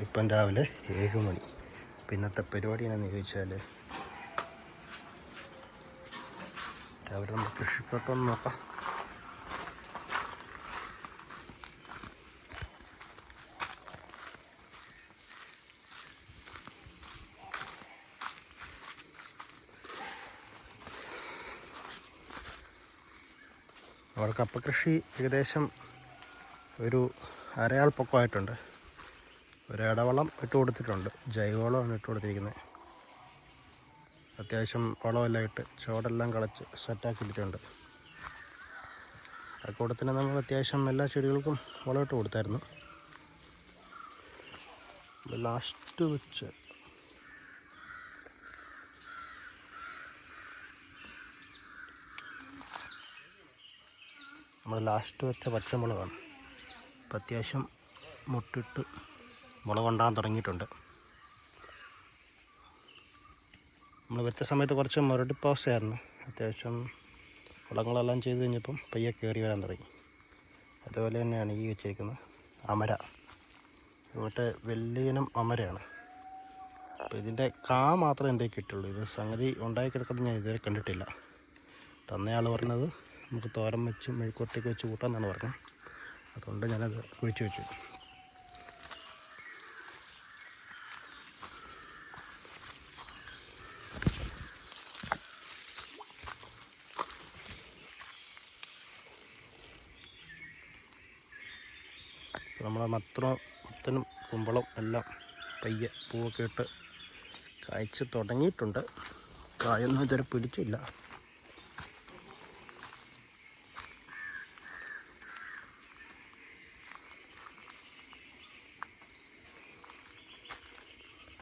ഇപ്പം രാവിലെ 7 മണി. പിന്നത്തെ പരിപാടി എന്നാന്ന് ചോദിച്ചാൽ രാവിലെ നമ്മൾ കൃഷിക്കോട്ടൊന്ന് നോക്കാം. അവിടെ കപ്പ കൃഷി ഏകദേശം ഒരു അരയാൾ പൊക്കമായിട്ടുണ്ട്. ഒരു ഇടവളം ഇട്ട് കൊടുത്തിട്ടുണ്ട്, ജൈവവളമാണ് ഇട്ട് കൊടുത്തിരിക്കുന്നത്. അത്യാവശ്യം വളമെല്ലാം ഇട്ട് ചോടെല്ലാം കളച്ച് സെറ്റാക്കി ഇട്ടിട്ടുണ്ട്. ആ കൂടെ തന്നെ നമ്മൾ അത്യാവശ്യം എല്ലാ ചെടികൾക്കും വളമിട്ട് കൊടുത്തായിരുന്നു. ലാസ്റ്റ് വെച്ച് പച്ചമുളകാണ്. ഇപ്പം അത്യാവശ്യം മുട്ടിട്ട് മുളകുണ്ടാകാൻ തുടങ്ങിയിട്ടുണ്ട്. നമ്മൾ വെച്ച സമയത്ത് കുറച്ച് മുരടിപ്പാവസ്ഥയായിരുന്നു. അത്യാവശ്യം വളങ്ങളെല്ലാം ചെയ്ത് കഴിഞ്ഞപ്പം പയ്യെ കയറി വരാൻ തുടങ്ങി. അതുപോലെ തന്നെയാണ് ഈ വെച്ചിരിക്കുന്നത് അമര. മറ്റേ വലിയനും അമരയാണ്. അപ്പോൾ ഇതിൻ്റെ കാ മാത്രമേ എൻ്റെ കിട്ടുള്ളൂ. ഇത് സംഗതി ഉണ്ടാക്കി കിടക്കുന്നത് ഞാൻ ഇതുവരെ കണ്ടിട്ടില്ല. തന്നയാൾ പറഞ്ഞത് നമുക്ക് തോരൻ വെച്ച് മെഴുക്കുവരട്ടിയൊക്കെ വെച്ച് കൂട്ടാമെന്നാണ് പറഞ്ഞത്. അതുകൊണ്ട് ഞാനത് കുഴിച്ച് വെച്ചു. നമ്മളെ മത്തനും കുമ്പളം എല്ലാം പയ്യെ പൂവൊക്കെ ഇട്ട് കായ്ച്ച് തുടങ്ങിയിട്ടുണ്ട്. കായൊന്നും ഇതുവരെ പിടിച്ചില്ല.